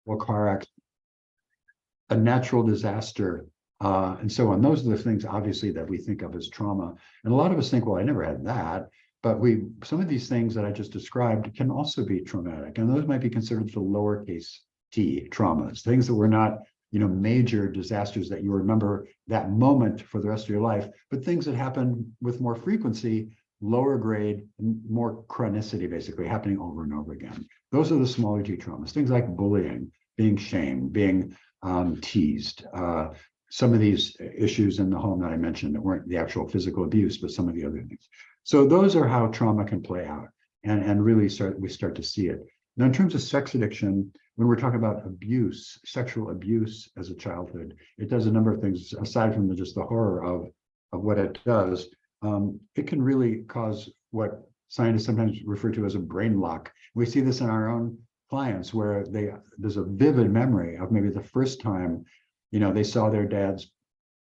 or car accident, a natural disaster, and so on. Those are the things, obviously, that we think of as trauma. And a lot of us think, well, I never had that. But some of these things that I just described can also be traumatic. And those might be considered the lowercase t traumas, things that were not, major disasters that you remember that moment for the rest of your life, but things that happen with more frequency, lower grade, and more chronicity, basically happening over and over again. Those are the smaller G traumas, things like bullying, being shamed, being teased, some of these issues in the home that I mentioned that weren't the actual physical abuse, but some of the other things. So those are how trauma can play out, and really we start to see it. Now, in terms of sex addiction, when we're talking about abuse, sexual abuse as a childhood, it does a number of things aside from just the horror of what it does. It can really cause what scientists sometimes refer to as a brain lock. We see this in our own clients where there's a vivid memory of maybe the first time, they saw their dad's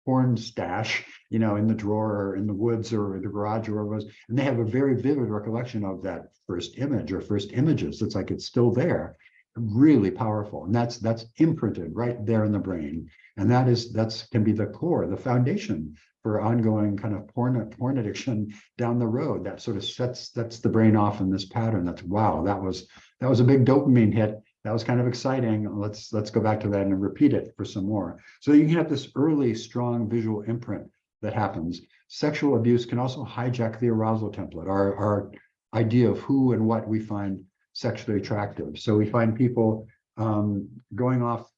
porn stash, in the drawer or in the woods or the garage or wherever it was, and they have a very vivid recollection of that first image or first images. It's like it's still there, really powerful, and that's imprinted right there in the brain, and that can be the core, the foundation for ongoing kind of porn addiction down the road. That sort of sets the brain off in this pattern. That's, wow, that was a big dopamine hit. That was kind of exciting. Let's go back to that and repeat it for some more. So you can have this early, strong visual imprint that happens. Sexual abuse can also hijack the arousal template, our idea of who and what we find sexually attractive. So we find people going off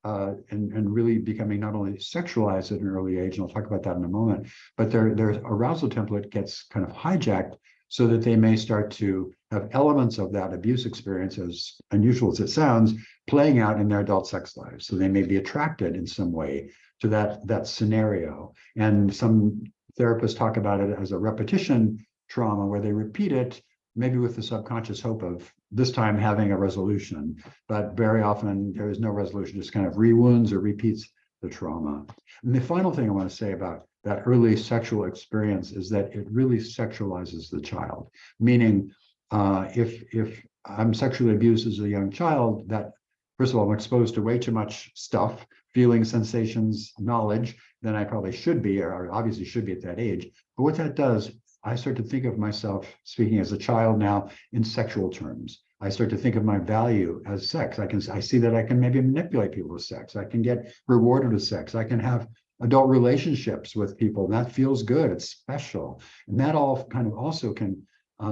and really becoming not only sexualized at an early age, and I'll talk about that in a moment, but their arousal template gets kind of hijacked so that they may start to have elements of that abuse experience, as unusual as it sounds, playing out in their adult sex lives. So they may be attracted in some way to that scenario. And some therapists talk about it as a repetition trauma, where they repeat it, maybe with the subconscious hope of this time having a resolution. But very often there is no resolution, just kind of re-wounds or repeats the trauma. And the final thing I want to say about that early sexual experience is that it really sexualizes the child. Meaning, if I'm sexually abused as a young child, that first of all, I'm exposed to way too much stuff, feelings, sensations, knowledge than I probably should be, or obviously should be at that age. But what that does, I start to think of myself, speaking as a child now, in sexual terms. I start to think of my value as sex. I see that I can maybe manipulate people with sex. I can get rewarded with sex. I can have adult relationships with people. That feels good. It's special. And that all kind of also can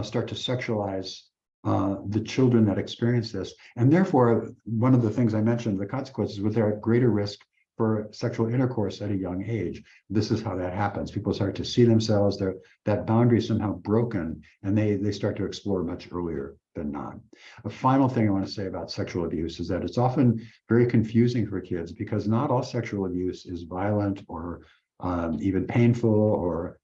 start to sexualize the children that experience this. And therefore, one of the things I mentioned, the consequences, with their greater risk for sexual intercourse at a young age. This is how that happens. People start to see themselves, that boundary is somehow broken, and they start to explore much earlier than not. A final thing I want to say about sexual abuse is that it's often very confusing for kids, because not all sexual abuse is violent or even painful or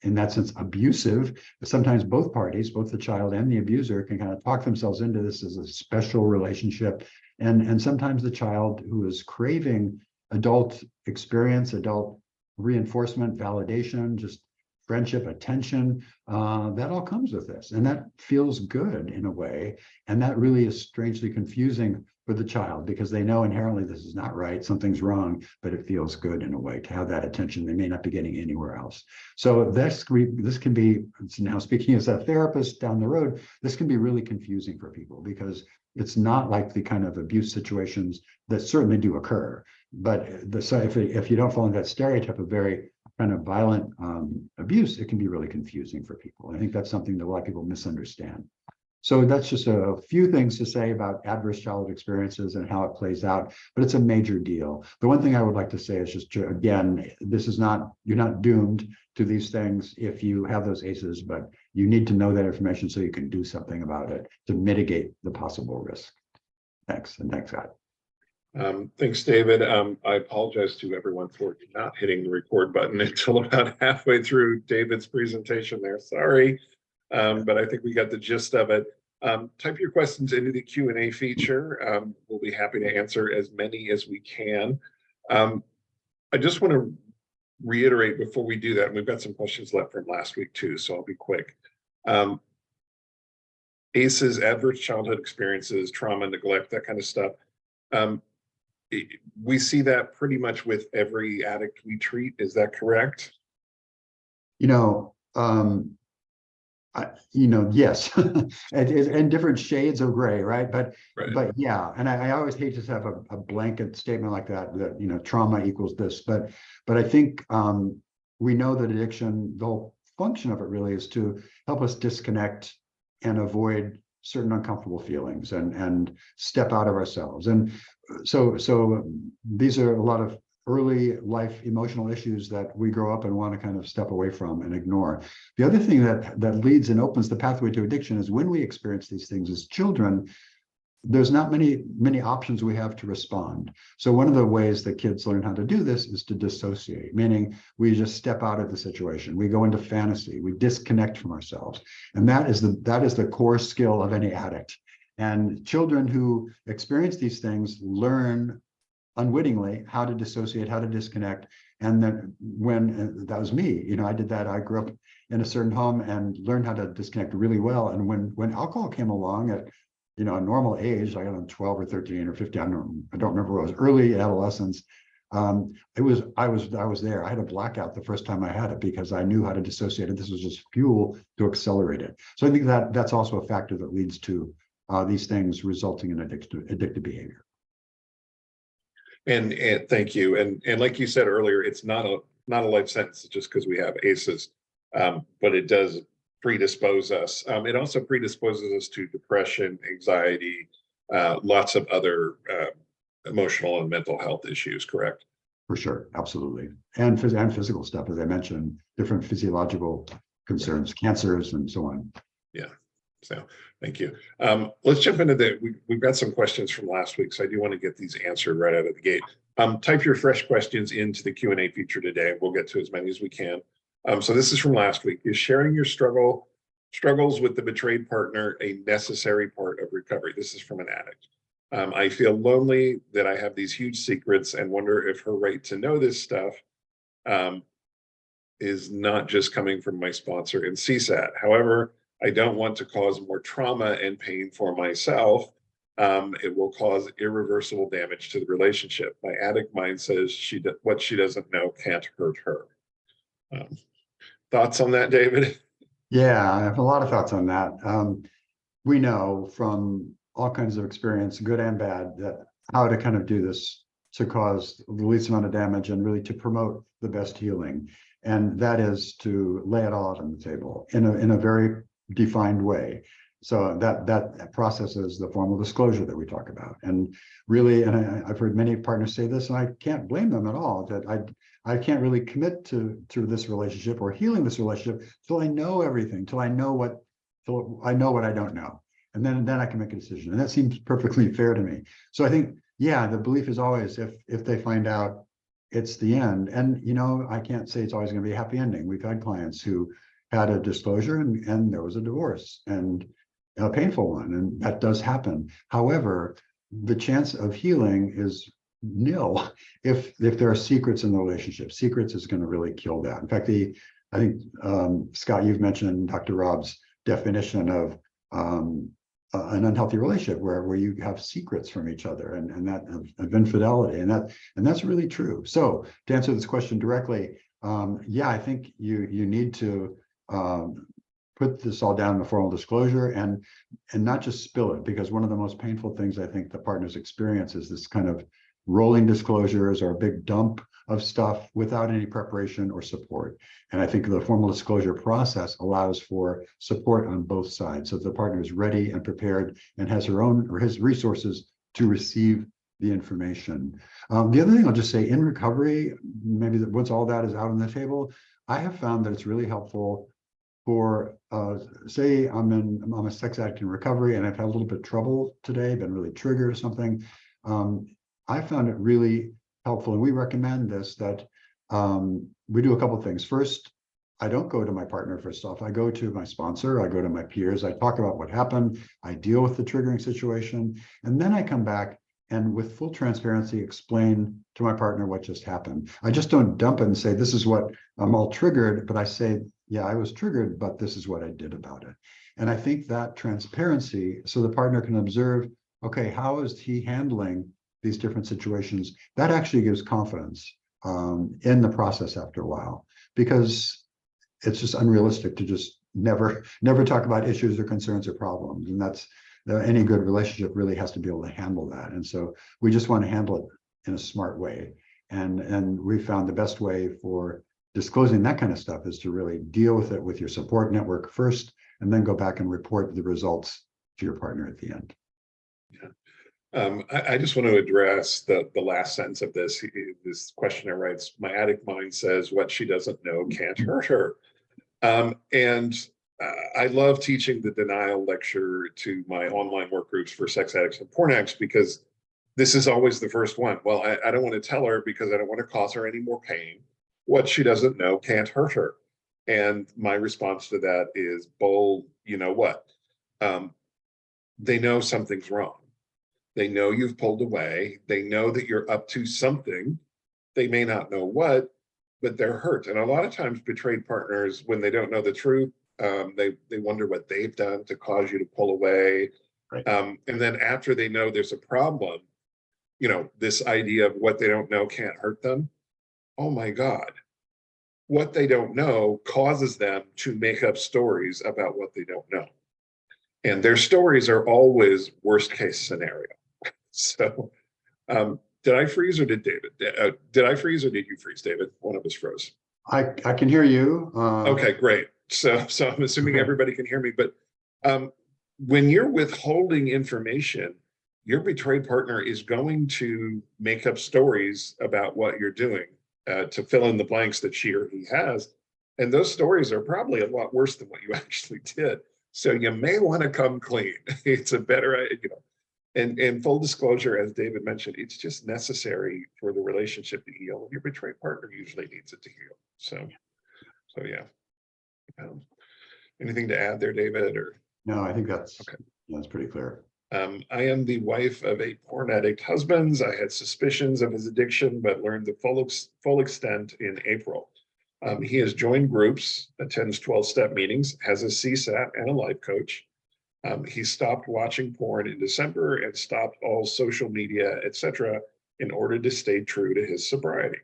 in that sense abusive. Sometimes both parties, both the child and the abuser, can kind of talk themselves into this as a special relationship. And sometimes the child who is craving adult experience, adult reinforcement, validation, just friendship, attention, that all comes with this. And that feels good in a way. And that really is strangely confusing for the child, because they know inherently this is not right, something's wrong, but it feels good in a way to have that attention they may not be getting anywhere else. So this can be, now speaking as a therapist down the road, this can be really confusing for people, because it's not like the kind of abuse situations that certainly do occur. But if you don't fall into that stereotype of very kind of violent abuse, it can be really confusing for people. I think that's something that a lot of people misunderstand. So that's just a few things to say about adverse childhood experiences and how it plays out, but it's a major deal. The one thing I would like to say is just to, again, you're not doomed to these things if you have those ACEs, but you need to know that information so you can do something about it to mitigate the possible risk. Thanks, and thanks, Scott. Thanks, David. I apologize to everyone for not hitting the record button until about halfway through David's presentation there. Sorry. But I think we got the gist of it. Type your questions into the Q&A feature. We'll be happy to answer as many as we can. I just want to reiterate before we do that, and we've got some questions left from last week too, so I'll be quick. ACEs, adverse childhood experiences, trauma, neglect, that kind of stuff, Um, we see that pretty much with every addict we treat. Is that correct? You know, yes, and different shades of gray, right? Right. But yeah, and I always hate to have a blanket statement like that, trauma equals this, but I think we know that addiction, the whole function of it really is to help us disconnect and avoid certain uncomfortable feelings and step out of ourselves. And so these are a lot of early life emotional issues that we grow up and want to kind of step away from and ignore. The other thing that leads and opens the pathway to addiction is when we experience these things as children, there's not many options we have to respond. So one of the ways that kids learn how to do this is to dissociate, meaning we just step out of the situation. We go into fantasy, we disconnect from ourselves. And that is the core skill of any addict. And children who experience these things learn unwittingly how to dissociate, how to disconnect. And then that was me, I did that. I grew up in a certain home and learned how to disconnect really well. And when alcohol came along at a normal age, I got 12 or 13 or 15, I don't remember what it was, early adolescence. I was there. I had a blackout the first time I had it because I knew how to dissociate it. This was just fuel to accelerate it. So I think that's also a factor that leads to these things resulting in addictive behavior. And thank you. And like you said earlier, it's not a life sentence just because we have ACEs, but it does predispose us. It also predisposes us to depression, anxiety, lots of other emotional and mental health issues, correct? For sure, absolutely. And physical stuff, as I mentioned, different physiological concerns, cancers, and so on. Yeah. So thank you. Let's jump into we've got some questions from last week, so I do want to get these answered right out of the gate. Type your fresh questions into the Q&A feature today. We'll get to as many as we can. So this is from last week. Is sharing your struggles with the betrayed partner a necessary part of recovery? This is from an addict. I feel lonely that I have these huge secrets and wonder if her right to know this stuff is not just coming from my sponsor in CSAT. However, I don't want to cause more trauma and pain for myself. It will cause irreversible damage to the relationship. My addict mind says what she doesn't know can't hurt her. Thoughts on that, David? Yeah, I have a lot of thoughts on that. We know from all kinds of experience, good and bad, that how to kind of do this to cause the least amount of damage and really to promote the best healing. And that is to lay it all out on the table in a very defined way. So that process is the formal disclosure that we talk about. And really, and I've heard many partners say this, and I can't blame them at all, that I can't really commit to this relationship or healing this relationship till I know everything, till I know what I don't know. And then I can make a decision. And that seems perfectly fair to me. So I think, yeah, the belief is always if they find out, it's the end. And I can't say it's always going to be a happy ending. We've had clients who had a disclosure and there was a divorce, and a painful one, and that does happen. However, the chance of healing is nil if there are secrets in the relationship. Secrets is going to really kill that. In fact, I think Scott, you've mentioned Dr. Rob's definition of an unhealthy relationship where you have secrets from each other and that of infidelity, and that's really true. So to answer this question directly, yeah, I think you need to put this all down in the formal disclosure and not just spill it, because one of the most painful things I think the partners experience is this kind of rolling disclosures or a big dump of stuff without any preparation or support. And I think the formal disclosure process allows for support on both sides. So the partner is ready and prepared and has her own or his resources to receive the information. The other thing I'll just say, in recovery, maybe once all that is out on the table, I have found that it's really helpful for, say I'm a sex addict in recovery and I've had a little bit of trouble today, been really triggered or something. I found it really helpful, and we recommend this, that we do a couple of things. First, I don't go to my partner first off. I go to my sponsor, I go to my peers, I talk about what happened, I deal with the triggering situation, and then I come back and with full transparency explain to my partner what just happened. I just don't dump it and say, this is what I'm all triggered, but I say, yeah, I was triggered, but this is what I did about it. And I think that transparency, so the partner can observe, okay, how is he handling these different situations, that actually gives confidence in the process after a while, because it's just unrealistic to just never talk about issues or concerns or problems. And that's any good relationship really has to be able to handle that. And so we just want to handle it in a smart way. And we found the best way for disclosing that kind of stuff is to really deal with it with your support network first, and then go back and report the results to your partner at the end. I just want to address the last sentence of this. This questioner writes, my addict mind says what she doesn't know can't hurt her. And I love teaching the denial lecture to my online work groups for sex addicts and porn addicts, because this is always the first one. Well, I don't want to tell her because I don't want to cause her any more pain. What she doesn't know can't hurt her. And my response to that is, bull, you know what? They know something's wrong. They know you've pulled away. They know that you're up to something. They may not know what, but they're hurt. And a lot of times betrayed partners, when they don't know the truth, they wonder what they've done to cause you to pull away. Right. And then after they know there's a problem, you know, this idea of what they don't know can't hurt them. Oh my God. What they don't know causes them to make up stories about what they don't know. And their stories are always worst case scenario. So did I freeze or did David? Did I freeze or did you freeze, David? One of us froze. I can hear you. Okay, great. So I'm assuming everybody can hear me, but when you're withholding information, your betrayed partner is going to make up stories about what you're doing to fill in the blanks that she or he has. And those stories are probably a lot worse than what you actually did. So you may want to come clean. It's a better, you know, and full disclosure, as David mentioned, it's just necessary for the relationship to heal. And your betrayed partner usually needs it to heal. So yeah. Anything to add there, David? Or no, I think that's okay. That's pretty clear. I am the wife of a porn addict husband. I had suspicions of his addiction, but learned the full extent in April. He has joined groups, attends 12-step meetings, has a CSAT and a life coach. He stopped watching porn in December and stopped all social media, etc., in order to stay true to his sobriety.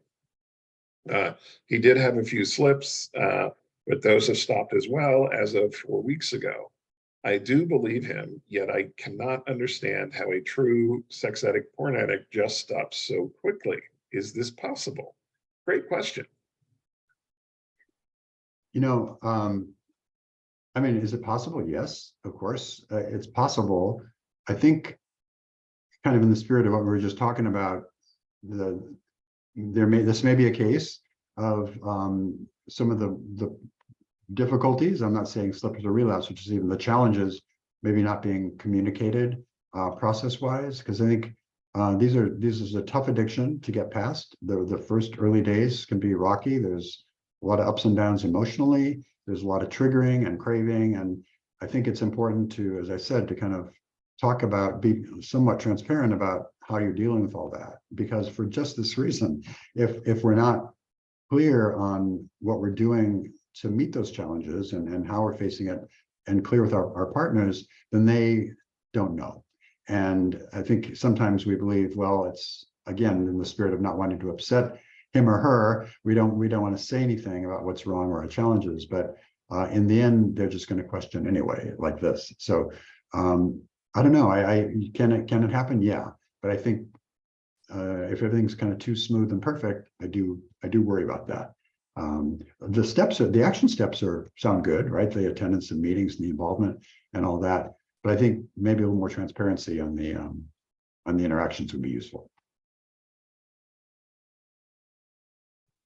He did have a few slips, but those have stopped as well as of 4 weeks ago. I do believe him, yet I cannot understand how a true sex addict, porn addict just stops so quickly. Is this possible? Great question. You know, I mean, is it possible? Yes, of course, it's possible. I think, kind of in the spirit of what we were just talking about, this may be a case of some of the difficulties. I'm not saying slippage or relapse, which is even the challenges, maybe not being communicated process-wise, because I think this is a tough addiction to get past. The first early days can be rocky. There's a lot of ups and downs emotionally. There's a lot of triggering and craving, and I think it's important to, as I said, to kind of talk about, be somewhat transparent about how you're dealing with all that, because for just this reason, if we're not clear on what we're doing to meet those challenges and how we're facing it, and clear with our partners, then they don't know. And I think sometimes we believe, well, it's, again, in the spirit of not wanting to upset him or her, we don't want to say anything about what's wrong or our challenges, but in the end, they're just going to question anyway, like this. So I don't know. Can it happen? Yeah, but I think if everything's kind of too smooth and perfect, I do worry about that. The action steps sound good, right? The attendance and meetings and the involvement and all that. But I think maybe a little more transparency on the interactions would be useful.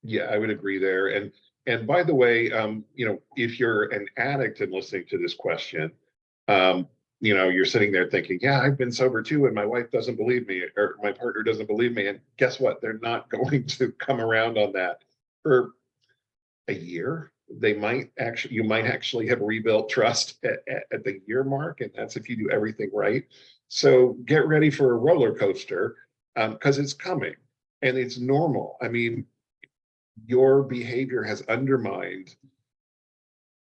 Yeah, I would agree there. And by the way, you know, if you're an addict and listening to this question, you know, you're sitting there thinking, yeah, I've been sober too, and my wife doesn't believe me, or my partner doesn't believe me. And guess what? They're not going to come around on that for a year. You might actually have rebuilt trust at the year mark, and that's if you do everything right. So get ready for a roller coaster, because it's coming and it's normal. I mean, your behavior has undermined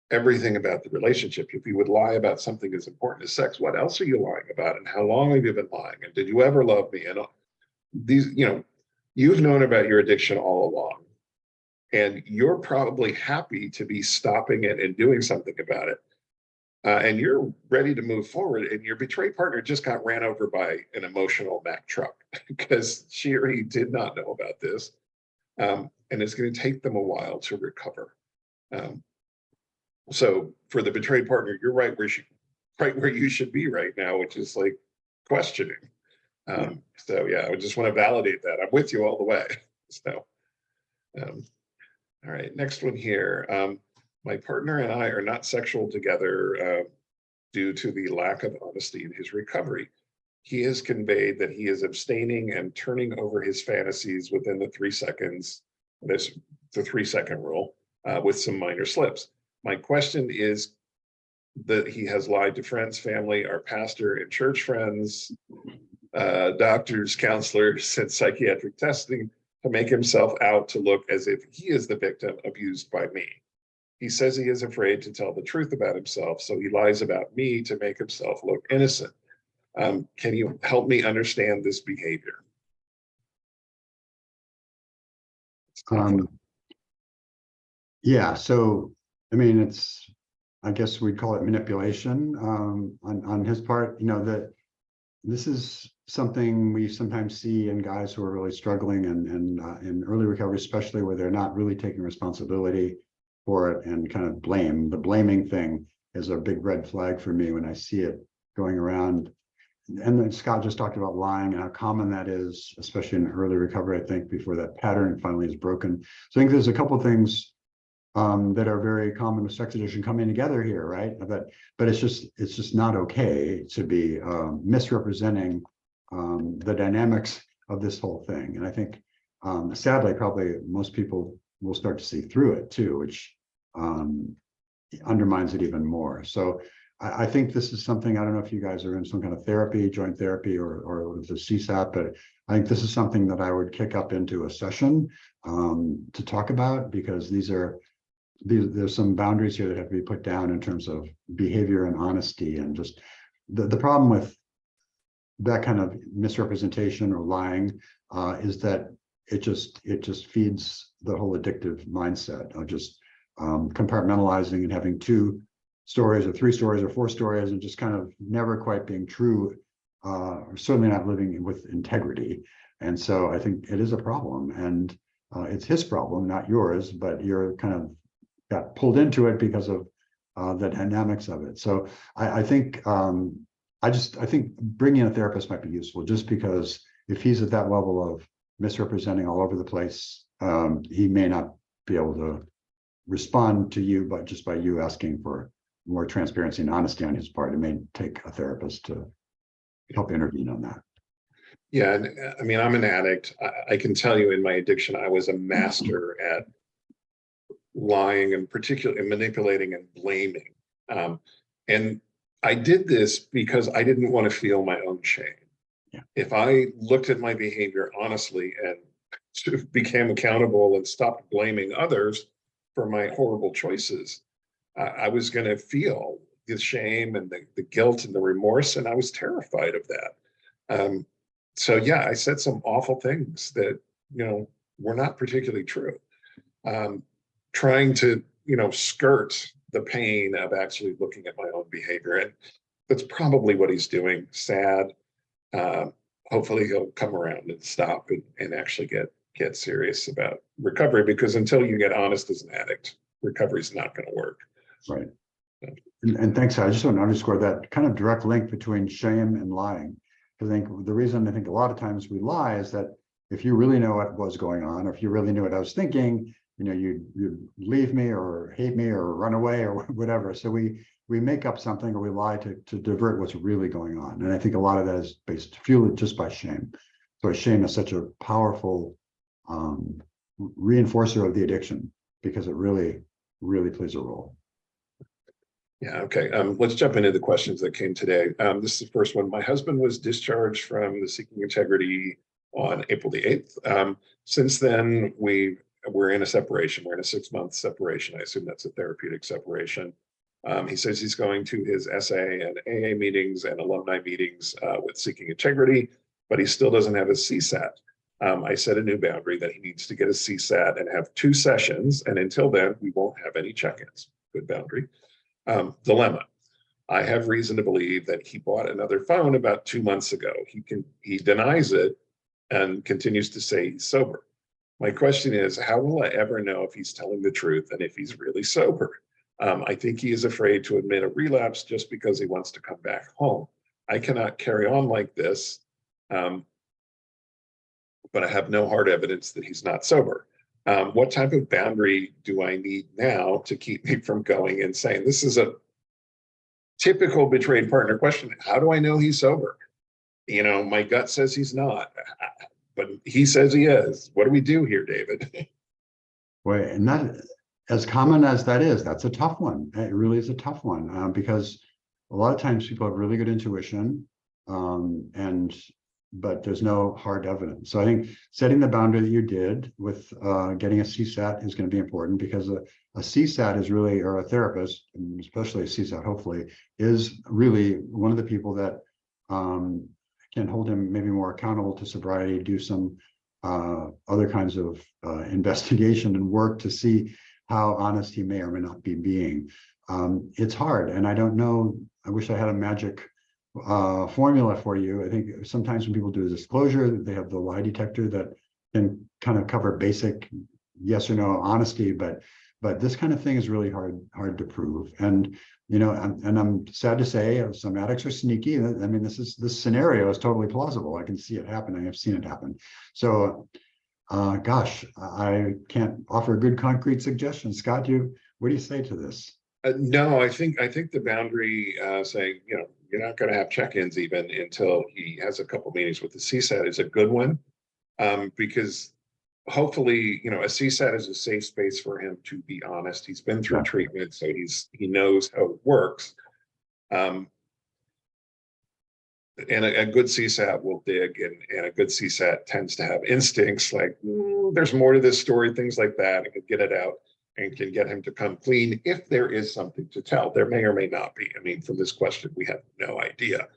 everything about the relationship. If you would lie about something as important as sex, what else are you lying about? And how long have you been lying? And did you ever love me? And these, you've known about your addiction all along, and you're probably happy to be stopping it and doing something about it. And you're ready to move forward, and your betrayed partner just got ran over by an emotional Mack truck because she or he did not know about this. And it's going to take them a while to recover. So for the betrayed partner, you're right where you should be right now, which is like questioning. So yeah, I just want to validate that. I'm with you all the way. So, all right, next one here. My partner and I are not sexual together due to the lack of honesty in his recovery. He has conveyed that he is abstaining and turning over his fantasies within the 3 seconds. This the 3-second rule with some minor slips. My question is that he has lied to friends, family, our pastor, and church friends, doctors, counselors, and psychiatric testing to make himself out to look as if he is the victim abused by me. He says he is afraid to tell the truth about himself, so he lies about me to make himself look innocent. Can you help me understand this behavior? Yeah, so I mean, I guess we'd call it manipulation on his part. That this is something we sometimes see in guys who are really struggling and in early recovery, especially where they're not really taking responsibility for it and kind of blame. The blaming thing is a big red flag for me when I see it going around. And then Scott just talked about lying and how common that is, especially in early recovery, I think, before that pattern finally is broken. So I think there's a couple of things that are very common with sex addiction coming together here, right? But it's just not okay to be misrepresenting the dynamics of this whole thing. And I think, sadly, probably most people will start to see through it too, which undermines it even more. So I think this is something, I don't know if you guys are in some kind of therapy, joint therapy or the CSAP, but I think this is something that I would kick up into a session to talk about, because there's some boundaries here that have to be put down in terms of behavior and honesty. And just the problem with that kind of misrepresentation or lying is that it just feeds the whole addictive mindset of just compartmentalizing and having 2 stories or 3 stories or 4 stories and just kind of never quite being true, or certainly not living with integrity. And so I think it is a problem, and it's his problem, not yours, but you're kind of got pulled into it because of the dynamics of it. So I think I think bringing in a therapist might be useful, just because if he's at that level of misrepresenting all over the place, he may not be able to respond to you, but just by you asking for more transparency and honesty on his part, it may take a therapist to help intervene on that. Yeah, and I mean, I'm an addict. I can tell you in my addiction, I was a master at lying and particularly manipulating and blaming. And I did this because I didn't want to feel my own shame. Yeah. If I looked at my behavior honestly and became accountable and stopped blaming others for my horrible choices, I was going to feel the shame and the guilt and the remorse, and I was terrified of that. So yeah, I said some awful things that were not particularly true. Trying to skirt the pain of actually looking at my own behavior, and that's probably what he's doing. Sad. Hopefully he'll come around and stop and actually get serious about recovery, because until you get honest as an addict, recovery is not going to work. Right. And thanks. I just want to underscore that kind of direct link between shame and lying. I think the reason I think a lot of times we lie is that if you really know what was going on, or if you really knew what I was thinking, you'd leave me or hate me or run away or whatever. So we make up something, or we lie to divert what's really going on. And I think a lot of that is fueled just by shame. So shame is such a powerful reinforcer of the addiction, because it really, really plays a role. Yeah, okay. Let's jump into the questions that came today. This is the first one. My husband was discharged from the Seeking Integrity on April the 8th. Since then, we're in a separation. We're in a 6-month separation. I assume that's a therapeutic separation. He says he's going to his SA and AA meetings and alumni meetings with Seeking Integrity. but he still doesn't have a CSAT. I set a new boundary that he needs to get a CSAT and have 2 sessions. And until then, we won't have any check-ins. Good boundary. Dilemma. I have reason to believe that he bought another phone about 2 months ago. He denies it and continues to say he's sober. My question is, how will I ever know if he's telling the truth and if he's really sober? I think he is afraid to admit a relapse just because he wants to come back home. I cannot carry on like this, but I have no hard evidence that he's not sober. What type of boundary do I need now to keep me from going and saying, this is a typical betrayed partner question. How do I know he's sober? You know, my gut says he's not, but he says he is. What do we do here, David? Well, and that, as common as that is, that's a tough one. It really is a tough one, because a lot of times people have really good intuition, but there's no hard evidence. So I think setting the boundary that you did with getting a CSAT is going to be important, because a CSAT is really, or a therapist, and especially a CSAT, hopefully, is really one of the people that can hold him maybe more accountable to sobriety, do some other kinds of investigation and work to see how honest he may or may not be being. It's hard, and I don't know, I wish I had a magic formula for you. I think sometimes when people do a disclosure, they have the lie detector that can kind of cover basic yes or no honesty, but this kind of thing is really hard to prove. And you know, and I'm sad to say some addicts are sneaky. I mean, this scenario is totally plausible. I can see it happening. I've seen it happen. So gosh, I can't offer a good concrete suggestion. Scott, what do you say to this? No, I think the boundary saying, you know, you're not going to have check-ins even until he has a couple meetings with the CSAT is a good one, because hopefully, you know, a CSAT is a safe space for him to be honest. He's been through treatment, so he knows how it works. And a good CSAT will dig, and a good CSAT tends to have instincts like, there's more to this story, things like that, and can get it out and can get him to come clean if there is something to tell. There may or may not be. I mean, from this question, we have no idea.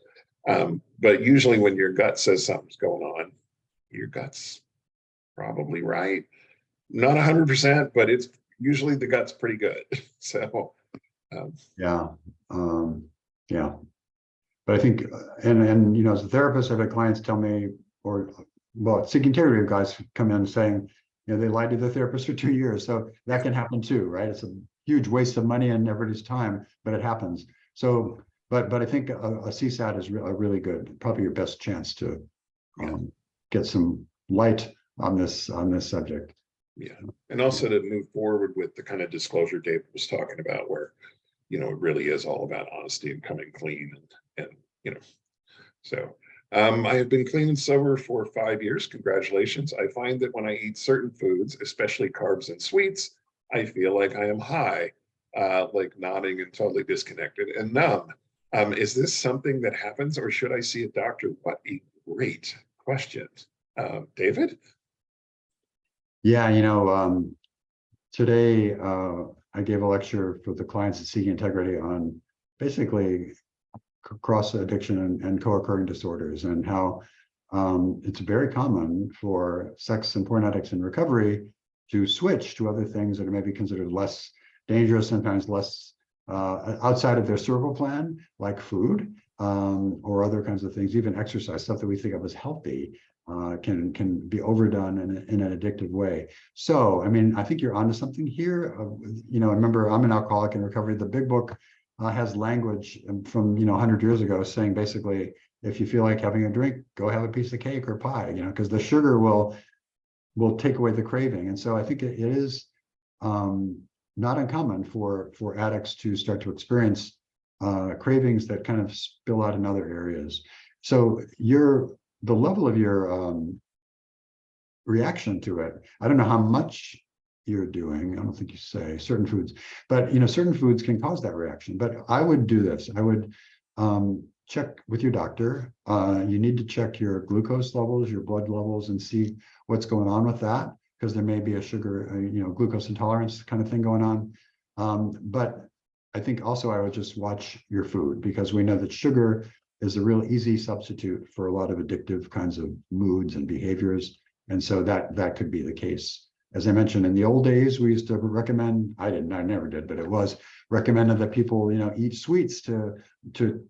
But usually when your gut says something's going on, your gut's probably right. Not 100%, but it's usually the gut's pretty good. So yeah. But I think, and you know, as a therapist, I've had clients tell me, or well, seeking therapy guys come in saying, you know, they lied to their therapist for 2 years. So that can happen too, right? It's a huge waste of money and everybody's time, but it happens. So, but I think a CSAT is a really good, probably your best chance to get some light on this subject. Yeah, and also to move forward with the kind of disclosure David was talking about, where, you know, it really is all about honesty and coming clean, and you know, so. I have been clean and sober for 5 years. Congratulations. I find that when I eat certain foods, especially carbs and sweets, I feel like I am high, like nodding and totally disconnected and numb. Is this something that happens, or should I see a doctor? What a great question. David? Yeah, you know, today I gave a lecture for the clients at Seeking Integrity on basically cross addiction and co-occurring disorders, and how it's very common for sex and porn addicts in recovery to switch to other things that are maybe considered less dangerous, sometimes less outside of their survival plan, like food, or other kinds of things, even exercise, stuff that we think of as healthy, can be overdone in an addictive way. So, I mean, I think you're onto something here. You know, remember, I'm an alcoholic in recovery. The big book has language from 100 years ago saying basically, if you feel like having a drink, go have a piece of cake or pie, because the sugar will take away the craving. And so I think it is not uncommon for addicts to start to experience cravings that kind of spill out in other areas. So the level of your reaction to it, I don't know how much you're doing. I don't think you say certain foods, but certain foods can cause that reaction. But I would do this. I would check with your doctor. You need to check your glucose levels, your blood levels, and see what's going on with that, because there may be a sugar, glucose intolerance kind of thing going on. But I think also I would just watch your food, because we know that sugar is a real easy substitute for a lot of addictive kinds of moods and behaviors. And so that could be the case. As I mentioned, in the old days, we used to recommend, I never did, but it was recommended that people, eat sweets to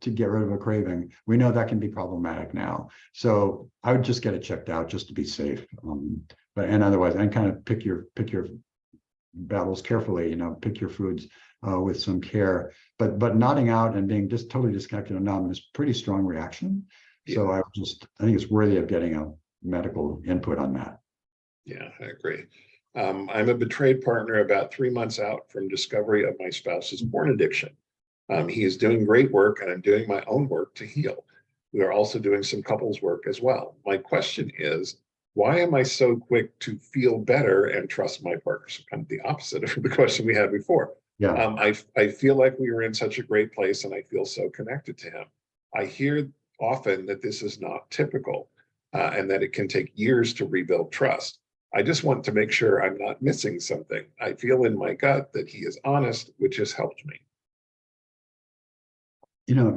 get rid of a craving. We know that can be problematic now. So I would just get it checked out just to be safe. And otherwise, and kind of pick your battles carefully, pick your foods with some care. But nodding out and being just totally disconnected and numb is pretty strong reaction. Yeah. So I think it's worthy of getting a medical input on that. Yeah, I agree. I'm a betrayed partner about 3 months out from discovery of my spouse's porn addiction. He is doing great work and I'm doing my own work to heal. We are also doing some couples work as well. My question is, why am I so quick to feel better and trust my partner? So kind of the opposite of the question we had before. Yeah. I feel like we were in such a great place and I feel so connected to him. I hear often that this is not typical and that it can take years to rebuild trust. I just want to make sure I'm not missing something. I feel in my gut that he is honest, which has helped me.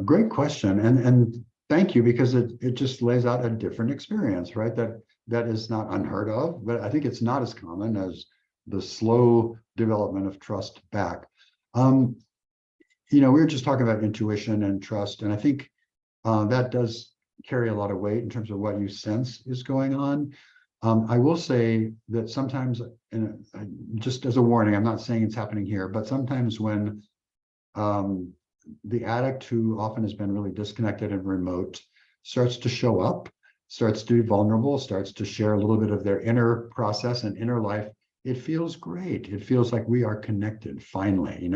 Great question. And thank you, because it just lays out a different experience, right? That is not unheard of, but I think it's not as common as the slow development of trust back. We were just talking about intuition and trust, and I think that does carry a lot of weight in terms of what you sense is going on. I will say that sometimes, and just as a warning, I'm not saying it's happening here, but sometimes when the addict, who often has been really disconnected and remote, starts to show up, starts to be vulnerable, starts to share a little bit of their inner process and inner life, it feels great. It feels like we are connected finally.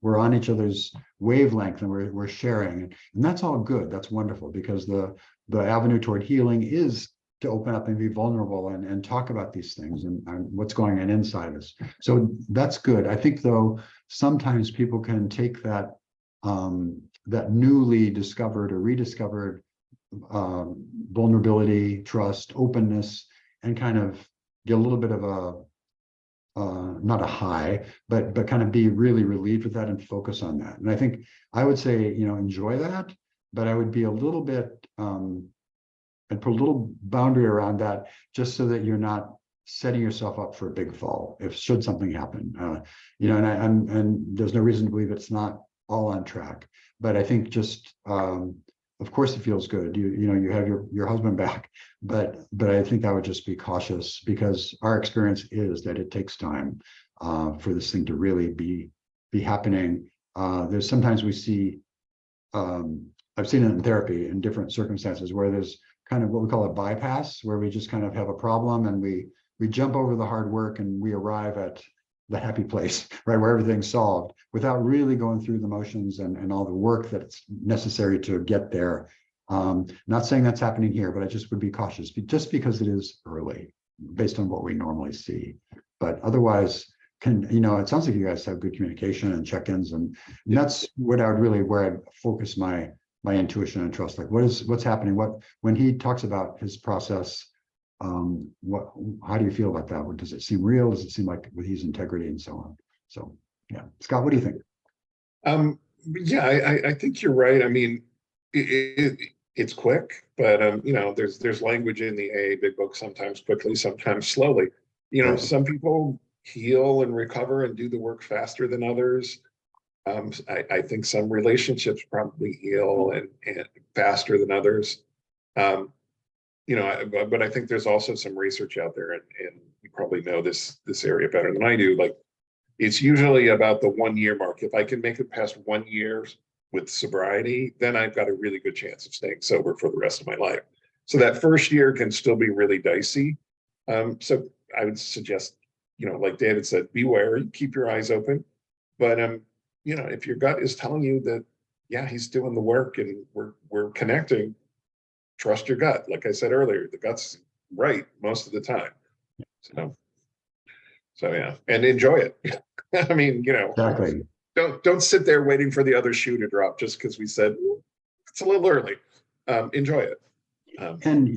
We're on each other's wavelength and we're sharing, and that's all good. That's wonderful, because the avenue toward healing is to open up and be vulnerable and talk about these things and what's going on inside us. So that's good. I think, though, sometimes people can take that newly discovered or rediscovered vulnerability, trust, openness, and kind of get a little bit of not a high, but kind of be really relieved with that and focus on that. And I think I would say, enjoy that, but I would be a little bit and put a little boundary around that, just so that you're not setting yourself up for a big fall should something happen. And there's no reason to believe it's not all on track. But I think just of course it feels good. You have your husband back, but I think I would just be cautious, because our experience is that it takes time for this thing to really be happening. There's sometimes we see, I've seen it in therapy in different circumstances, where there's kind of what we call a bypass, where we just kind of have a problem and we jump over the hard work and we arrive at the happy place, right, where everything's solved, without really going through the motions and all the work that's necessary to get there. Not saying that's happening here, but I just would be cautious, just because it is early, based on what we normally see. But otherwise, it sounds like you guys have good communication and check-ins, and that's what I would really, where I'd focus my intuition and trust. Like, what's happening? When he talks about his process, how do you feel about that? Does it seem real? Does it seem like with his integrity and so on? So yeah, Scott, what do you think? Yeah, I think you're right. I mean, it's quick, but there's language in the AA big book, sometimes quickly, sometimes slowly. Right. Some people heal and recover and do the work faster than others. I think some relationships probably heal and faster than others. But I think there's also some research out there, and you probably know this area better than I do. Like, it's usually about the 1 year mark. If I can make it past 1 year with sobriety, then I've got a really good chance of staying sober for the rest of my life. So that first year can still be really dicey. So I would suggest, like David said, be wary, keep your eyes open. But if your gut is telling you that, yeah, he's doing the work and we're connecting, trust your gut. Like I said earlier, the gut's right most of the time. So yeah, and enjoy it. I mean, Exactly. Don't sit there waiting for the other shoe to drop just because we said it's a little early. Enjoy it. And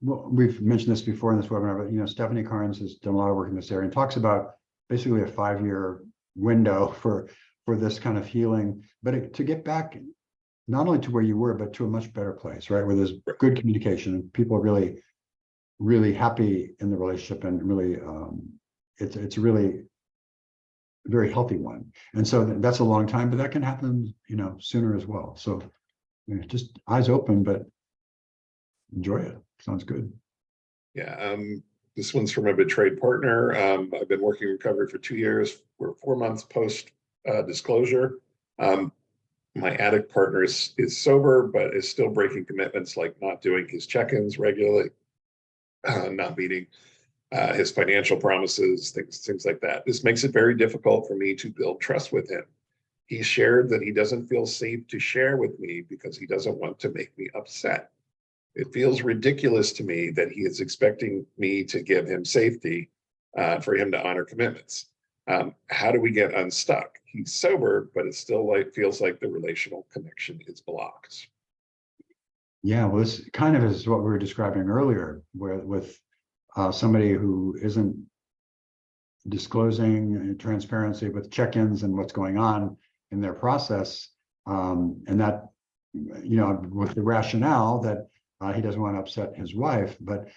we've mentioned this before in this webinar, but Stephanie Carnes has done a lot of work in this area and talks about basically a 5-year window for this kind of healing. But to get back not only to where you were, but to a much better place, right? Where there's good communication and people are really, really happy in the relationship, and really, it's really a very healthy one. And so that's a long time, but that can happen, sooner as well. So just eyes open, but enjoy it. Sounds good. Yeah. This one's from a betrayed partner. I've been working recovery for 2 years. We're 4 months post disclosure. My addict partner is sober, but is still breaking commitments, like not doing his check-ins regularly, not meeting his financial promises, things like that. This makes it very difficult for me to build trust with him. He shared that he doesn't feel safe to share with me because he doesn't want to make me upset. It feels ridiculous to me that he is expecting me to give him safety for him to honor commitments. How do we get unstuck? He's sober, but it still feels like the relational connection is blocked. Yeah, well, this kind of is what we were describing earlier, where with somebody who isn't disclosing transparency with check-ins and what's going on in their process, and that, with the rationale that he doesn't want to upset his wife, but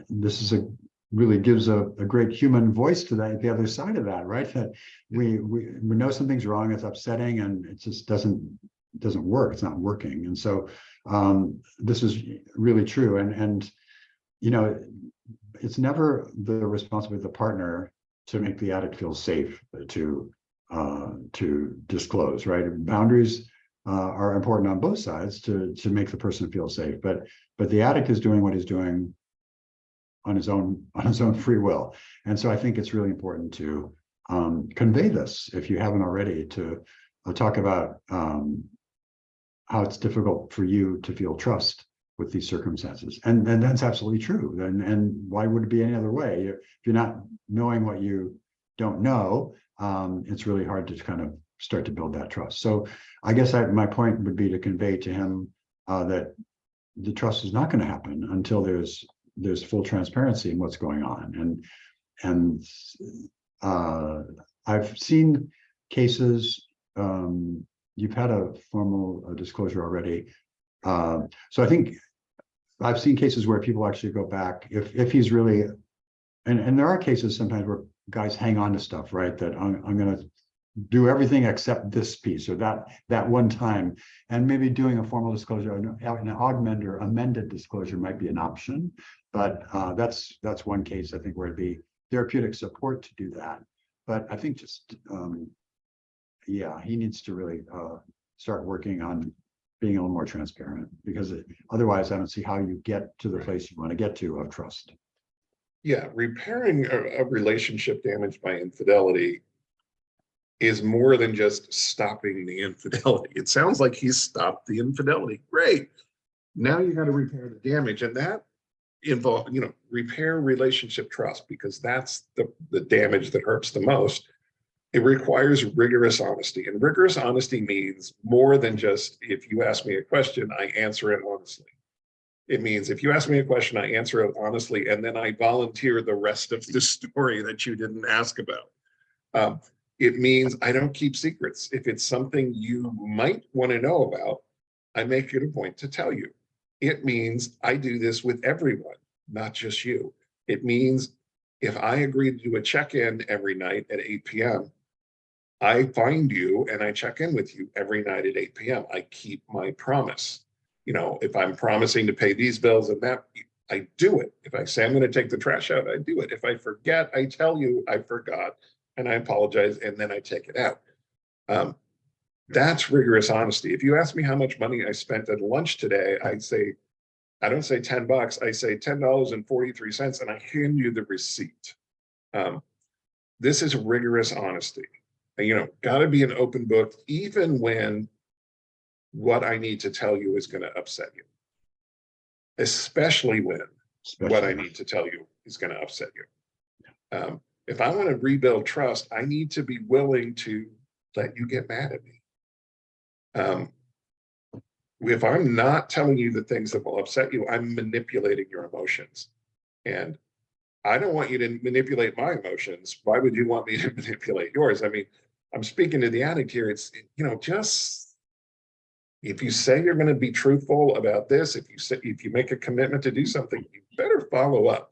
this is really gives a great human voice to the other side of that, right? That we know something's wrong, it's upsetting, and it just doesn't work. It's not working. And so this is really true. And it's never the responsibility of the partner to make the addict feel safe to disclose, right? Boundaries are important on both sides to make the person feel safe, but the addict is doing what he's doing on his own free will. And so I think it's really important to convey this, if you haven't already, to talk about how it's difficult for you to feel trust with these circumstances. And that's absolutely true. And why would it be any other way? If you're not knowing what you don't know, it's really hard to kind of start to build that trust. So I guess my point would be to convey to him that the trust is not going to happen until there's full transparency in what's going on. And I've seen cases, you've had a formal disclosure already. So I think I've seen cases where people actually go back if he's really, and there are cases sometimes where guys hang on to stuff, right? That I'm going to do everything except this piece or that one time, and maybe doing a formal disclosure, an augmented or amended disclosure might be an option. But that's one case, I think, where it'd be therapeutic support to do that. But I think just he needs to really start working on being a little more transparent, because otherwise I don't see how you get to the place you want to get to of trust. Yeah, repairing a relationship damaged by infidelity is more than just stopping the infidelity. It sounds like he's stopped the infidelity. Great. Now you got to repair the damage, and that involve, repair relationship trust, because that's the damage that hurts the most. It requires rigorous honesty, and rigorous honesty means more than just, if you ask me a question, I answer it honestly. It means if you ask me a question, I answer it honestly, and then I volunteer the rest of the story that you didn't ask about. It means I don't keep secrets. If it's something you might want to know about, I make it a point to tell you. It means I do this with everyone, not just you. It means if I agree to do a check-in every night at 8 p.m., I find you and I check in with you every night at 8 p.m. I keep my promise. If I'm promising to pay these bills and that, I do it. If I say I'm going to take the trash out, I do it. If I forget, I tell you I forgot and I apologize, and then I take it out. That's rigorous honesty. If you ask me how much money I spent at lunch today, I don't say $10, I say $10.43, and I hand you the receipt. This is rigorous honesty. Got to be an open book, even when what I need to tell you is going to upset you, especially when what I need to tell you is going to upset you. If I want to rebuild trust, I need to be willing to let you get mad at me. If I'm not telling you the things that will upset you, I'm manipulating your emotions. And I don't want you to manipulate my emotions. Why would you want me to manipulate yours? I mean, I'm speaking to the addict here. It's, if you say you're going to be truthful about this, if you make a commitment to do something, you better follow up.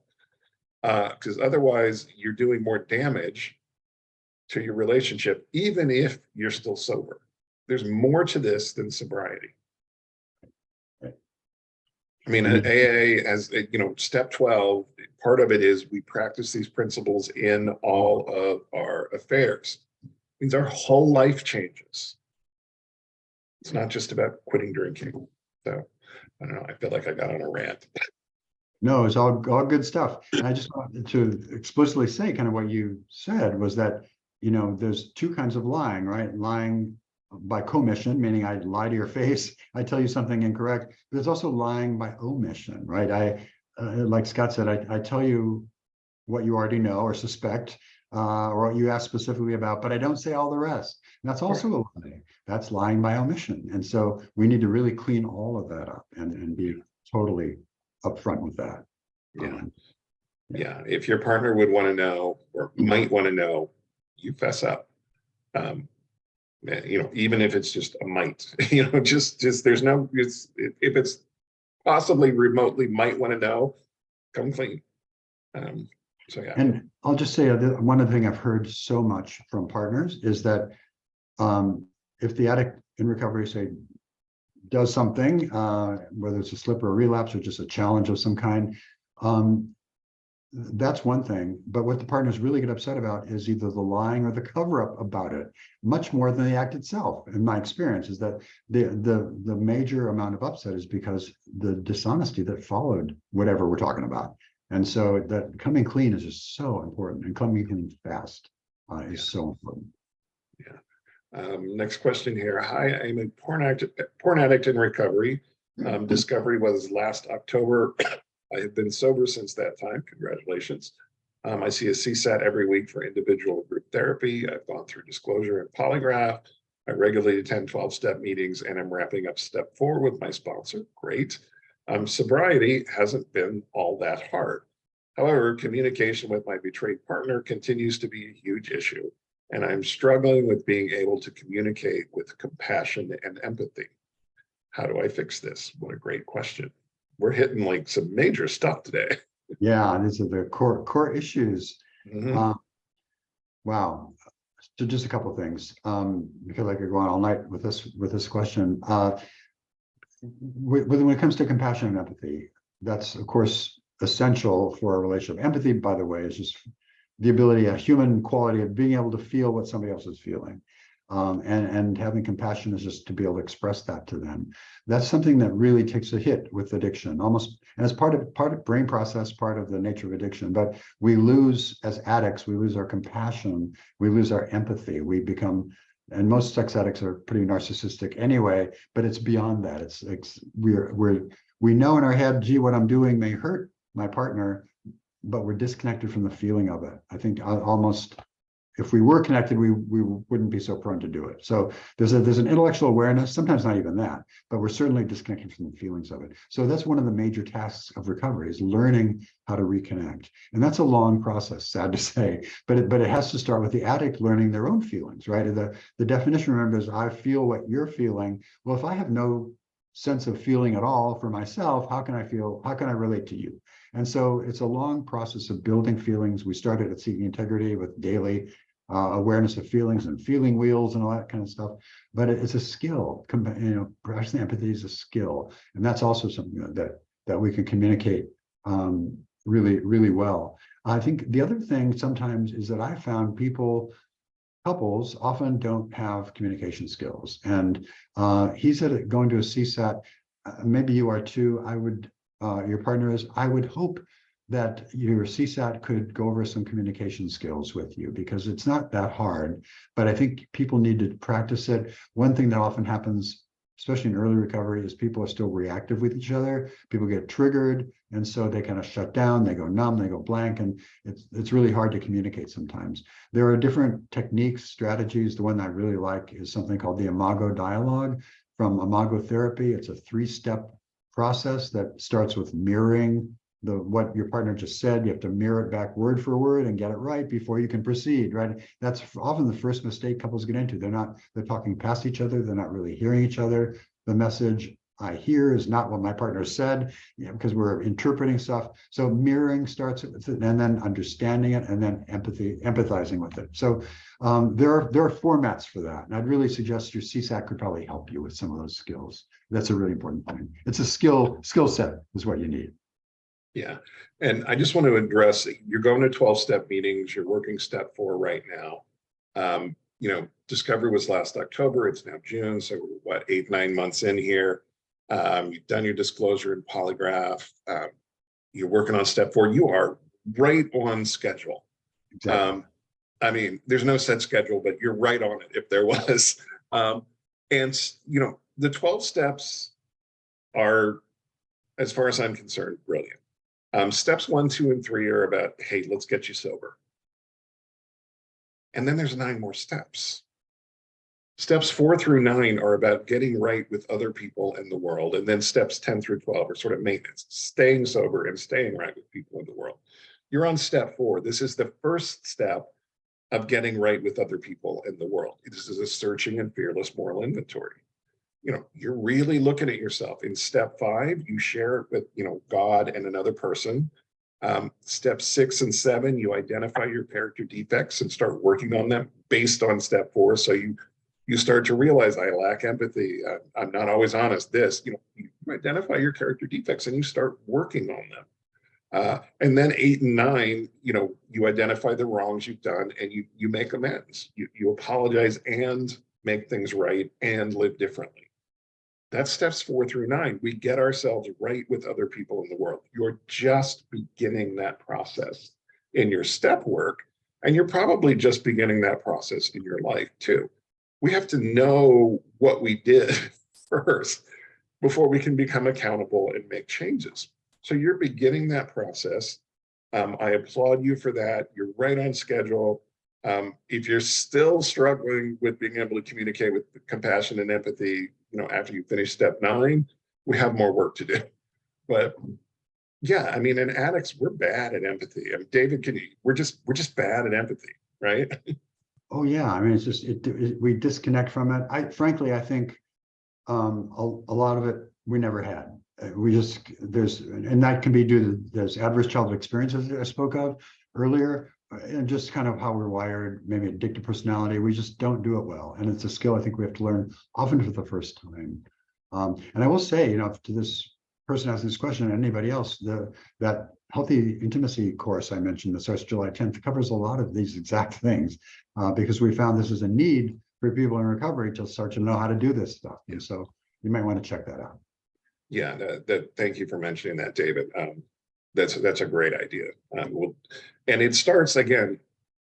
Because otherwise you're doing more damage to your relationship, even if you're still sober. There's more to this than sobriety. I mean, AA, as you know, step 12, part of it is we practice these principles in all of our affairs. It means our whole life changes. It's not just about quitting drinking. So I don't know, I feel like I got on a rant. No, it's all good stuff. And I just wanted to explicitly say kind of what you said was that, you know, there's two kinds of lying, right? Lying by commission, meaning I lie to your face, I tell you something incorrect. But there's also lying by omission, right? Like Scott said, I tell you what you already know or suspect, or what you asked specifically about, but I don't say all the rest. And that's also a lie. That's lying by omission. And so we need to really clean all of that up and be totally upfront with that. Yeah. Yeah. If your partner would want to know or might want to know, you fess up. You know, even if it's just a might, you know, just there's no, if it's possibly remotely might want to know, come clean. So yeah. And I'll just say one other thing I've heard so much from partners is that if the addict in recovery, say, does something, whether it's a slip or a relapse or just a challenge of some kind, that's one thing. But what the partners really get upset about is either the lying or the cover-up about it, much more than the act itself. In my experience, is that the major amount of upset is because the dishonesty that followed whatever we're talking about. And so that coming clean is just so important, and coming clean fast is so important. Yeah. Next question here. Hi, I'm a porn addict in recovery. Discovery was last October. I have been sober since that time. Congratulations. I see a CSAT every week for individual group therapy. I've gone through disclosure and polygraph. I regularly attend 12-step meetings, and I'm wrapping up step 4 with my sponsor. Great. Sobriety hasn't been all that hard. However, communication with my betrayed partner continues to be a huge issue, and I'm struggling with being able to communicate with compassion and empathy. How do I fix this? What a great question. We're hitting like some major stuff today. Yeah, these are the core issues. Mm-hmm. Wow. So just a couple of things, because I could go on all night with this question. When it comes to compassion and empathy, that's of course essential for a relationship. Empathy, by the way, is just the ability, a human quality of being able to feel what somebody else is feeling. And having compassion is just to be able to express that to them. That's something that really takes a hit with addiction, almost, and it's part of brain process, part of the nature of addiction. But we lose, as addicts, we lose our compassion, we lose our empathy. We become, and most sex addicts are pretty narcissistic anyway, but it's beyond that. We know in our head, gee, what I'm doing may hurt my partner, but we're disconnected from the feeling of it. I think almost, if we were connected, we wouldn't be so prone to do it. So there's an intellectual awareness, sometimes not even that, but we're certainly disconnected from the feelings of it. So that's one of the major tasks of recovery, is learning how to reconnect. And that's a long process, sad to say, but it has to start with the addict learning their own feelings, right? The definition, remember, is I feel what you're feeling. Well, if I have no sense of feeling at all for myself, how can I relate to you? And so it's a long process of building feelings. We started at Seeking Integrity with daily awareness of feelings and feeling wheels and all that kind of stuff. But it's a skill. Practicing empathy is a skill, and that's also something that we can communicate really, really well. I think the other thing sometimes is that I found couples often don't have communication skills. And he said going to a CSAT, maybe you are too. Your partner is. I would hope that your CSAT could go over some communication skills with you, because it's not that hard, but I think people need to practice it. One thing that often happens, especially in early recovery, is people are still reactive with each other. People get triggered, and so they kind of shut down, they go numb, they go blank, and it's really hard to communicate sometimes. There are different techniques, strategies. The one I really like is something called the Imago dialogue from Imago therapy. It's a 3-step process that starts with mirroring what your partner just said. You have to mirror it back word for word and get it right before you can proceed, right? That's often the first mistake couples get into. They're talking past each other. They're not really hearing each other. the message I hear is not what my partner said, because we're interpreting stuff. So mirroring starts with it, and then understanding it, and then empathizing with it. So there are formats for that. And I'd really suggest your CSAC could probably help you with some of those skills. That's a really important point. It's a skill set is what you need. Yeah. And I just want to address, you're going to 12-step meetings, you're working step 4 right now. Discovery was last October, it's now June. So we're, what, 8-9 months in here. You've done your disclosure and polygraph. You're working on step 4. You are right on schedule. Exactly. I mean, there's no set schedule, but you're right on it if there was. The 12 steps are, as far as I'm concerned, brilliant. Steps 1, 2, and 3 are about, hey, let's get you sober. And then there's 9 more steps. Steps 4 through 9 are about getting right with other people in the world. And then steps 10 through 12 are sort of maintenance, staying sober and staying right with people in the world. You're on step 4. This is the first step of getting right with other people in the world. This is a searching and fearless moral inventory. You're really looking at yourself. In step 5, you share it with, God and another person. Step 6 and 7, you identify your character defects and start working on them based on step 4. So you start to realize, I lack empathy. I'm not always honest. You identify your character defects and you start working on them. And then 8 and 9, you identify the wrongs you've done and you make amends. You apologize and make things right and live differently. That's steps 4 through 9. We get ourselves right with other people in the world. You're just beginning that process in your step work, and you're probably just beginning that process in your life too. We have to know what we did first before we can become accountable and make changes. So you're beginning that process. I applaud you for that. You're right on schedule. If you're still struggling with being able to communicate with compassion and empathy, after you finish step 9, we have more work to do. But yeah, I mean, in addicts, we're bad at empathy. I mean, David, we're just bad at empathy, right? Oh yeah, I mean, it's just we disconnect from it. I think a lot of it we never had. And that can be due to those adverse childhood experiences that I spoke of earlier, and just kind of how we're wired, maybe addictive personality. We just don't do it well, and it's a skill I think we have to learn often for the first time. And I will say, to this person asking this question and anybody else, that healthy intimacy course I mentioned that starts July 10th covers a lot of these exact things, because we found this is a need for people in recovery to start to know how to do this stuff. And so you might want to check that out. Yeah, thank you for mentioning that, David. That's a great idea. And it starts, again,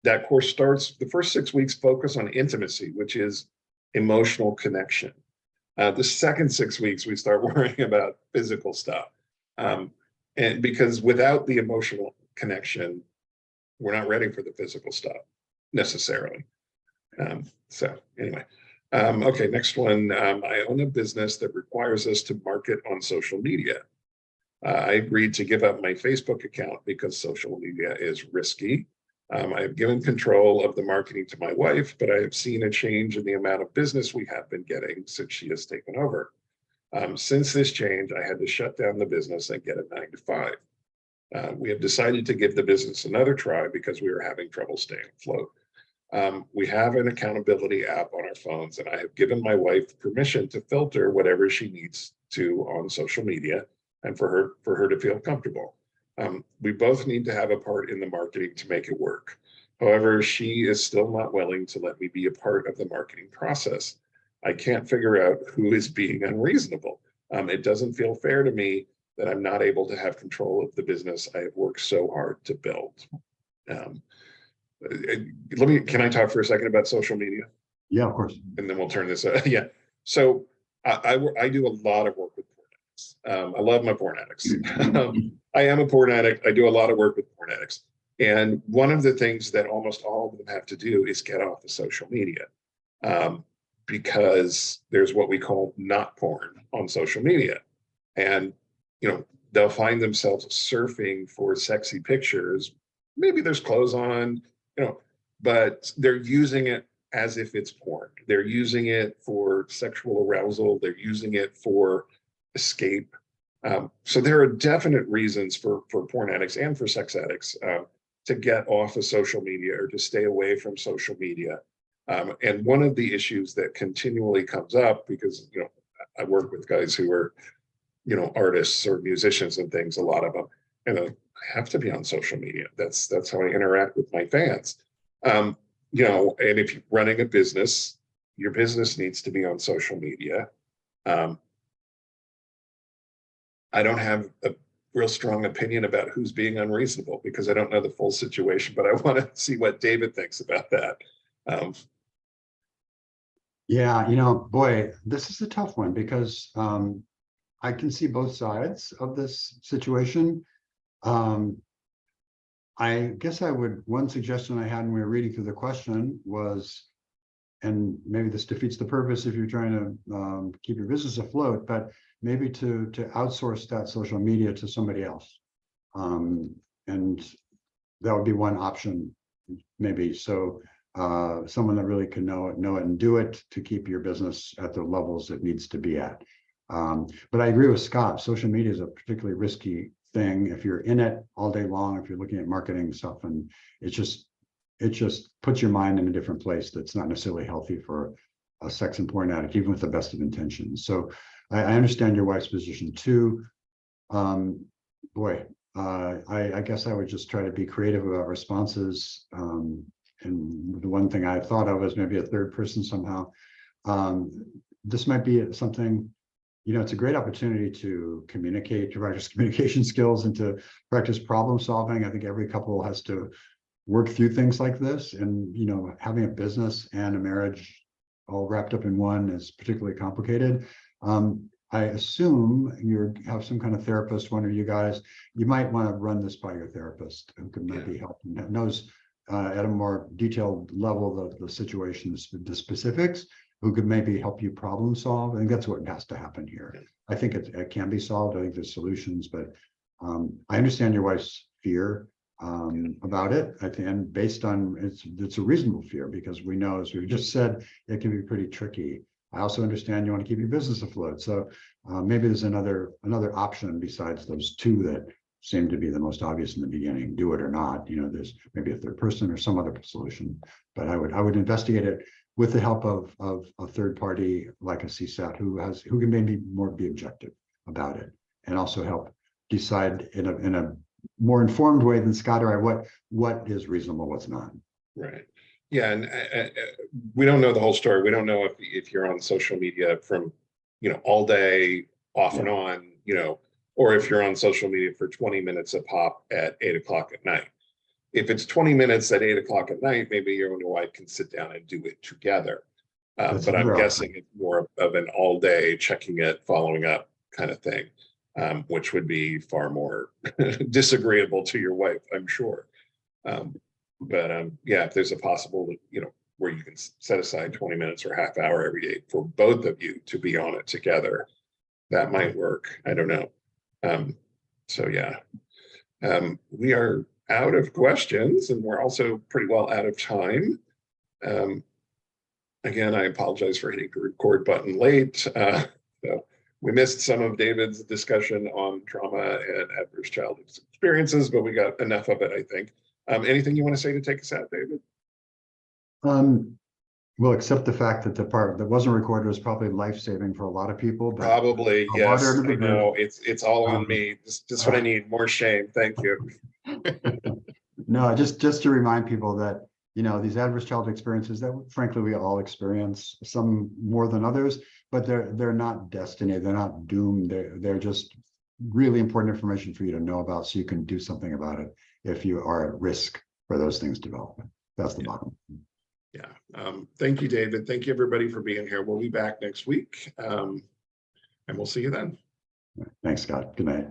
that course starts, the first 6 weeks focus on intimacy, which is emotional connection. The second 6 weeks, we start worrying about physical stuff. And because without the emotional connection, we're not ready for the physical stuff necessarily. So anyway, okay, next one. I own a business that requires us to market on social media. I agreed to give up my Facebook account because social media is risky. I have given control of the marketing to my wife, but I have seen a change in the amount of business we have been getting since she has taken over. Since this change, I had to shut down the business and get a 9 to 5. We have decided to give the business another try because we were having trouble staying afloat. We have an accountability app on our phones, and I have given my wife permission to filter whatever she needs to on social media and for her to feel comfortable. We both need to have a part in the marketing to make it work. However, she is still not willing to let me be a part of the marketing process. I can't figure out who is being unreasonable. It doesn't feel fair to me that I'm not able to have control of the business I have worked so hard to build. Can I talk for a second about social media? Yeah, of course. And then we'll turn this. Yeah. So I do a lot of work with porn addicts. I love my porn addicts. I am a porn addict. I do a lot of work with porn addicts. And one of the things that almost all of them have to do is get off the social media, because there's what we call not porn on social media. And, they'll find themselves surfing for sexy pictures. Maybe there's clothes on, but they're using it as if it's porn. They're using it for sexual arousal. They're using it for escape. So there are definite reasons for porn addicts and for sex addicts to get off of social media or to stay away from social media. And one of the issues that continually comes up, because, you know, I work with guys who are, you know, artists or musicians and things, a lot of them, and I have to be on social media. That's how I interact with my fans. You know, and if you're running a business, your business needs to be on social media. I don't have a real strong opinion about who's being unreasonable because I don't know the full situation, but I want to see what David thinks about that. Yeah, you know, boy, this is a tough one because I can see both sides of this situation. I guess one suggestion I had when we were reading through the question was, and maybe this defeats the purpose if you're trying to keep your business afloat, but maybe to outsource that social media to somebody else. And that would be one option, maybe. So someone that really can know it and do it to keep your business at the levels it needs to be at. But I agree with Scott. Social media is a particularly risky thing if you're in it all day long, if you're looking at marketing stuff, and it just puts your mind in a different place that's not necessarily healthy for a sex and porn addict, even with the best of intentions. So I understand your wife's position too. Boy, I guess I would just try to be creative about responses. And the one thing I thought of was maybe a third person somehow. This might be something, you know, it's a great opportunity to communicate, to practice communication skills and to practice problem solving. I think every couple has to work through things like this, and, you know, having a business and a marriage all wrapped up in one is particularly complicated. I assume you have some kind of therapist, one of you guys. You might want to run this by your therapist who can maybe help and knows at a more detailed level the situation, the specifics, who could maybe help you problem solve. I think that's what has to happen here. I think it can be solved. I think there's solutions, but I understand your wife's fear about it. I think, and based on it's a reasonable fear, because we know, as we've just said, it can be pretty tricky. I also understand you want to keep your business afloat. So maybe there's another option besides those two that seem to be the most obvious in the beginning. Do it or not. You know, there's maybe a third person or some other solution. But I would investigate it with the help of a third party like a CSAT who can maybe be objective about it, and also help decide in a more informed way than Scott or I what is reasonable, what's not. Right. Yeah, and we don't know the whole story. We don't know if you're on social media from, you know, all day, off and on, you know, or if you're on social media for 20 minutes a pop at 8 o'clock at night. If it's 20 minutes at 8 o'clock at night, maybe you and your wife can sit down and do it together. But I'm guessing it's more of an all day checking it, following up kind of thing, which would be far more disagreeable to your wife, I'm sure. Yeah, if there's a possible, you know, where you can set aside 20 minutes or half hour every day for both of you to be on it together, that might work. I don't know. So yeah, we are out of questions, and we're also pretty well out of time. Again, I apologize for hitting the record button late. So we missed some of David's discussion on trauma and adverse childhood experiences, but we got enough of it, I think. Anything you want to say to take us out, David? Well, except the fact that the part that wasn't recorded was probably life-saving for a lot of people. But probably, yes. I know it's all on me. Just what I need, more shame. Thank you. No, just to remind people that, you know, these adverse childhood experiences that frankly we all experience, some more than others, but they're not destiny. They're not doomed. They're just really important information for you to know about, so you can do something about it if you are at risk for those things developing. That's the bottom. Yeah. Thank you, David. Thank you, everybody, for being here. We'll be back next week, and we'll see you then. Thanks, Scott. Good night.